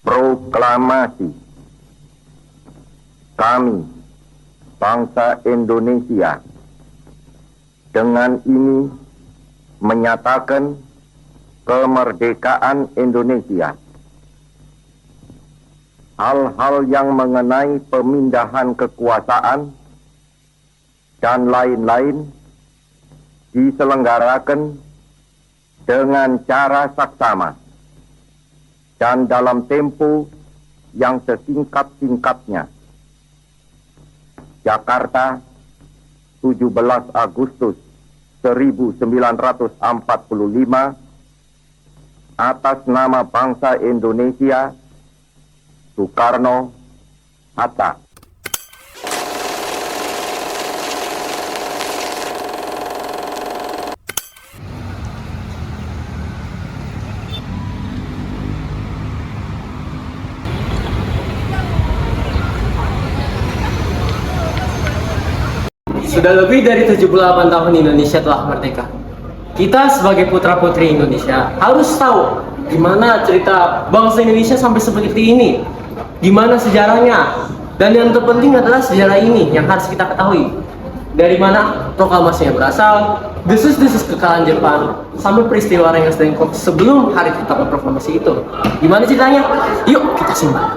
Proklamasi. Kami, bangsa Indonesia, dengan ini menyatakan kemerdekaan Indonesia. Hal-hal yang mengenai pemindahan kekuasaan dan lain-lain diselenggarakan dengan cara saksama dan dalam tempo yang sesingkat-singkatnya. Jakarta, 17 Agustus 1945, atas nama bangsa Indonesia, Soekarno-Hatta. Sudah lebih dari 78 tahun Indonesia telah merdeka. Kita sebagai putra-putri Indonesia harus tahu gimana cerita bangsa Indonesia sampai seperti ini, gimana sejarahnya, dan yang terpenting adalah sejarah ini yang harus kita ketahui. Dari mana proklamasinya berasal, desus-desus kekalahan Jepang, sampai peristiwa Rengas Dengklok sebelum hari ditetapkan proklamasi itu. Gimana ceritanya? Yuk kita simak.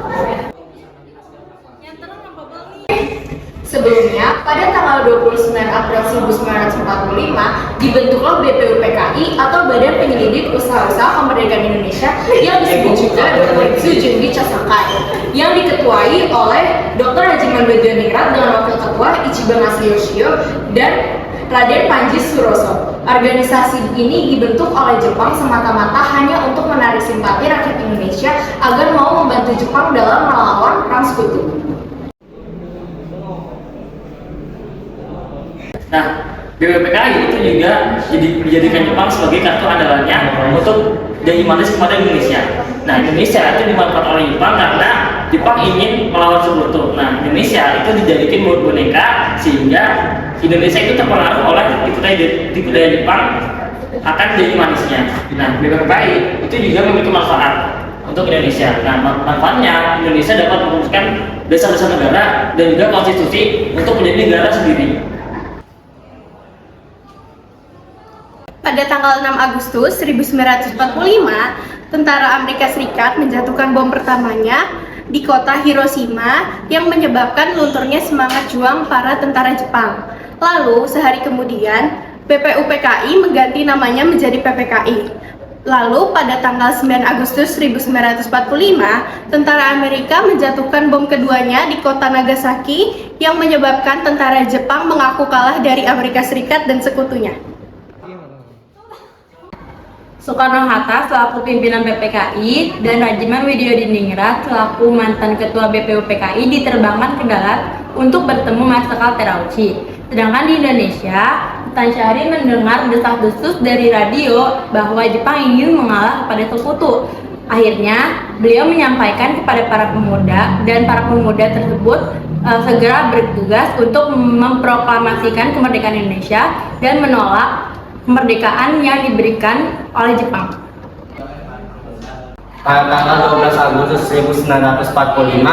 Sebelumnya, pada tanggal 29 April 1945, dibentuklah BPUPKI atau Badan Penyelidik Usaha-Usaha Kemerdekaan Indonesia yang disebut juga Dr. Tsujiungi Chosakai, yang diketuai oleh Dr. Hajiman Badjoningrat dengan Wakil Ketua Ichiban Yoshio dan Raden Panji Suroso. Organisasi ini dibentuk oleh Jepang semata-mata hanya untuk menarik simpati rakyat Indonesia agar mau membantu Jepang dalam melawan perang sekutu. Nah, BPUPKI itu juga dijadikan Jepang sebagai kartu andalannya untuk jadi manis kepada Indonesia. Nah, Indonesia itu dimanfaatkan oleh Jepang karena Jepang ingin melawan sekutu. Nah, Indonesia itu dijadikan boneka sehingga Indonesia itu terpengaruh oleh tipu daya Jepang akan jadi manisnya. Nah, BPUPKI itu juga memiliki manfaat untuk Indonesia. Nah, manfaatnya Indonesia dapat merumuskan dasar-dasar negara dan juga konstitusi untuk menjadi negara sendiri. Pada tanggal 6 Agustus 1945, tentara Amerika Serikat menjatuhkan bom pertamanya di kota Hiroshima yang menyebabkan lunturnya semangat juang para tentara Jepang. Lalu, sehari kemudian, BPUPKI mengganti namanya menjadi PPKI. Lalu, pada tanggal 9 Agustus 1945, tentara Amerika menjatuhkan bom keduanya di kota Nagasaki yang menyebabkan tentara Jepang mengaku kalah dari Amerika Serikat dan sekutunya. Soekarno-Hatta selaku pimpinan PPKI dan Rajiman Widjodiningrat selaku mantan ketua BPUPKI diterbangkan ke darat untuk bertemu Marsikal Terauchi. Sedangkan di Indonesia, Sultan Syahrir mendengar desas-desus dari radio bahwa Jepang ingin mengalah kepada sekutu. Akhirnya, beliau menyampaikan kepada para pemuda dan para pemuda tersebut segera bertugas untuk memproklamasikan kemerdekaan Indonesia dan menolak kemerdekaan yang diberikan oleh Jepang. Pada tanggal 12 Agustus 1945,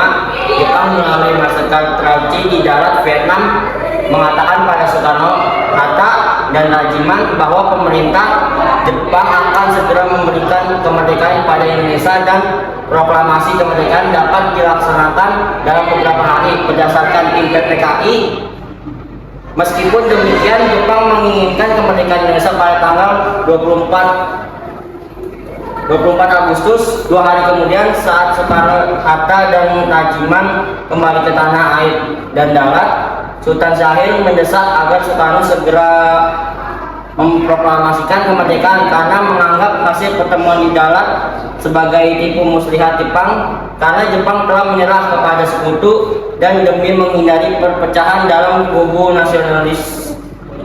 Jepang melalui Marsikal Terauchi di darat Vietnam mengatakan pada Soekarno-Hatta dan Rajiman bahwa pemerintah Jepang akan segera memberikan kemerdekaan pada Indonesia dan proklamasi kemerdekaan dapat dilaksanakan dalam beberapa hari berdasarkan tim PPKI. Meskipun demikian, Jepang menginginkan kemerdekaan Indonesia pada tanggal 24 Agustus, 2 hari kemudian saat Soekarno-Hatta dan Rajiman kembali ke tanah air dan darat, Sultan Syahrir mendesak agar Soekarno segera memproklamasikan kemerdekaan karena menganggap hasil pertemuan di darat sebagai tipu muslihat Jepang karena Jepang telah menyerah kepada sekutu dan demi menghindari perpecahan dalam kubu nasionalis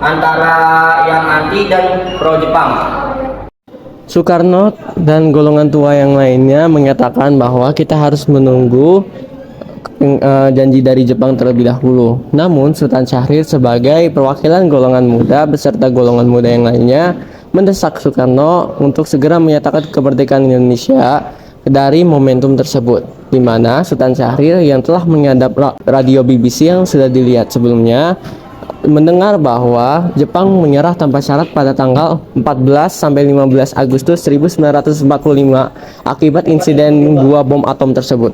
antara yang anti dan pro Jepang. Soekarno dan golongan tua yang lainnya menyatakan bahwa kita harus menunggu janji dari Jepang terlebih dahulu. Namun Sultan Syahrir sebagai perwakilan golongan muda beserta golongan muda yang lainnya mendesak Soekarno untuk segera menyatakan kemerdekaan Indonesia dari momentum tersebut, di mana Sultan Syahrir yang telah menyadap radio BBC yang sudah dilihat sebelumnya mendengar bahwa Jepang menyerah tanpa syarat pada tanggal 14 sampai 15 Agustus 1945 akibat insiden 2 bom atom tersebut.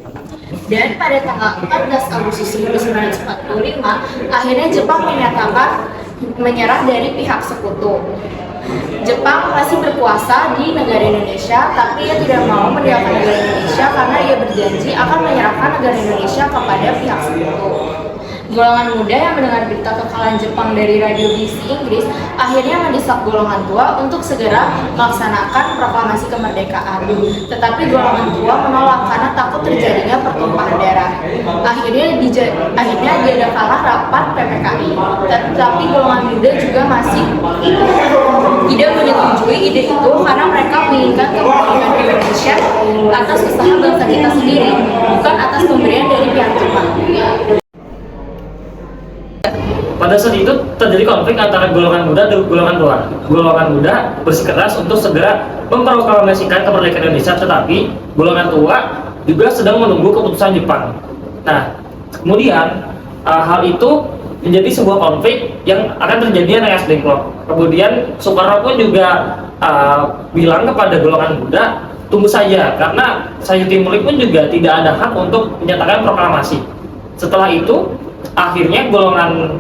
Dan pada tanggal 14 Agustus 1945, akhirnya Jepang menyatakan menyerah dari pihak sekutu. Jepang masih berkuasa di negara Indonesia, tapi ia tidak mau meninggalkan negara Indonesia karena ia berjanji akan menyerahkan negara Indonesia kepada pihak sekutu. Golongan muda yang mendengar berita kekalahan Jepang dari radio BBC Inggris akhirnya mendesak golongan tua untuk segera melaksanakan proklamasi kemerdekaan. Tetapi golongan tua menolak karena takut terjadinya pertumpahan darah. Akhirnya diadakanlah rapat PPKI. Tetapi golongan muda juga masih tidak menyetujui ide itu karena mereka menginginkan kemerdekaan Indonesia atas usaha bangsa kita sendiri, bukan atas pemberian dari pihak Jepang. Pada saat itu terjadi konflik antara golongan muda dan golongan tua. Golongan muda bersikeras untuk segera memproklamasikan kemerdekaan Indonesia, tetapi golongan tua juga sedang menunggu keputusan Jepang. Nah, kemudian hal itu menjadi sebuah konflik yang akan terjadi Rengas Dengklok. Kemudian Soekarno pun juga bilang kepada golongan muda, tunggu saja, karena Sayuti Mulik pun juga tidak ada hak untuk menyatakan proklamasi. Setelah itu, akhirnya golongan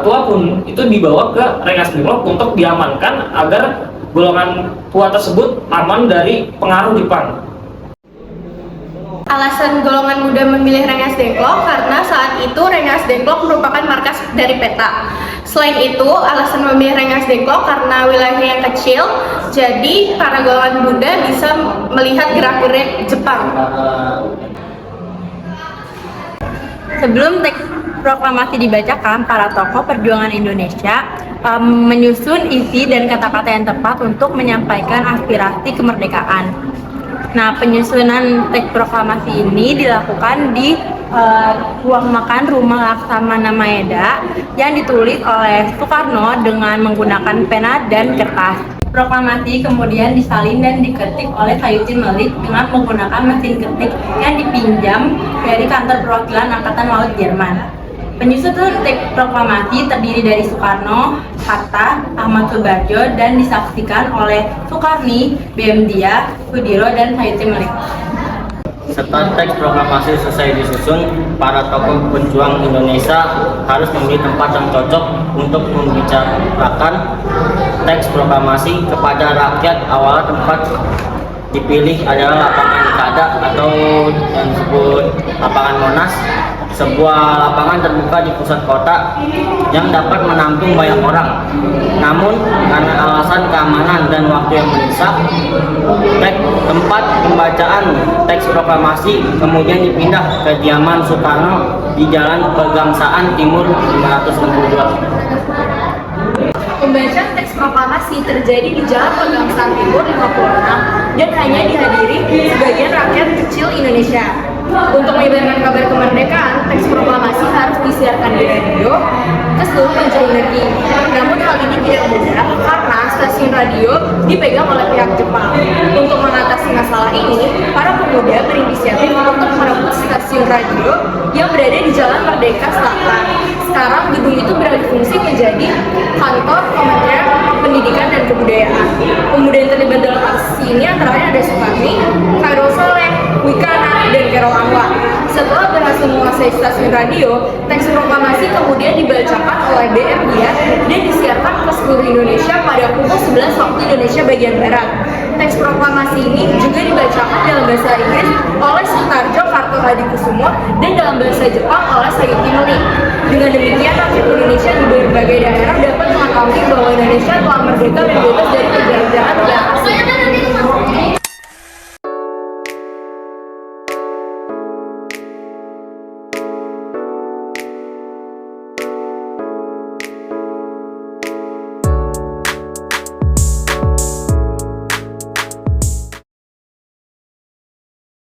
tua pun itu dibawa ke Rengas Dengklok untuk diamankan agar golongan tua tersebut aman dari pengaruh Jepang. Alasan golongan muda memilih Rengas Dengklok karena saat itu Rengas Dengklok merupakan markas dari peta. Selain itu, alasan memilih Rengas Dengklok karena wilayahnya yang kecil, jadi para golongan muda bisa melihat gerak-gerik Jepang. Sebelum teks proklamasi dibacakan, para tokoh perjuangan Indonesia menyusun isi dan kata-kata yang tepat untuk menyampaikan aspirasi kemerdekaan. Nah, penyusunan teks proklamasi ini dilakukan di ruang makan Rumah Laksamana Maeda yang ditulis oleh Soekarno dengan menggunakan pena dan kertas. Proklamasi kemudian disalin dan diketik oleh Sayuti Mulik dengan menggunakan mesin ketik yang dipinjam dari kantor perwakilan Angkatan Laut Jerman. Penyusun teks proklamasi terdiri dari Soekarno, Hatta, Ahmad Subarjo, dan disaksikan oleh Soekarni, B.M. Dia, Sudiro, dan Sayuti Mulik. Setelah teks proklamasi selesai disusun, para tokoh pejuang Indonesia harus memilih tempat yang cocok untuk membicarakan teks proklamasi kepada rakyat. Awal tempat dipilih adalah lapangan Kada atau yang disebut lapangan Monas, sebuah lapangan terbuka di pusat kota yang dapat menampung banyak orang. Namun karena alasan keamanan dan waktu yang mendesak, tempat pembacaan teks proklamasi kemudian dipindah ke kediaman Soekarno di Jalan Pegangsaan Timur 522. Pembacaan teks proklamasi terjadi di Jalan Pegangsaan Timur 56 dan hanya dihadiri sebagian rakyat kecil Indonesia. Untuk menyebarkan kabar kemerdekaan, teks proklamasi harus disiarkan di radio ke seluruh penjuru negeri. Namun hal ini tidak mudah karena stasiun radio dipegang oleh pihak Jepang. Untuk mengatasi masalah ini, para pemuda berinisiatif untuk merebut stasiun radio yang berada di Jalan Merdeka Selatan. Sekarang gedung itu beralih fungsi menjadi kantor Kementerian Pendidikan dan Kebudayaan. Pemuda yang terlibat dalam aksi ini antara lain ada Soekarni, Khairul Saleh, Wikana, dan Khairul Anwar. Setelah berhasil menguasai stasiun radio, teks proklamasi kemudian dibacakan oleh B.M. Dia dan disiarkan ke seluruh Indonesia pada pukul 11 waktu Indonesia bagian Barat. Teks proklamasi ini juga dibacakan dalam bahasa Inggris oleh Sutarjo Kartohadikusumo dan dalam bahasa Jepang oleh Sayuti Mulik. Dengan demikian, rakyat Indonesia di berbagai daerah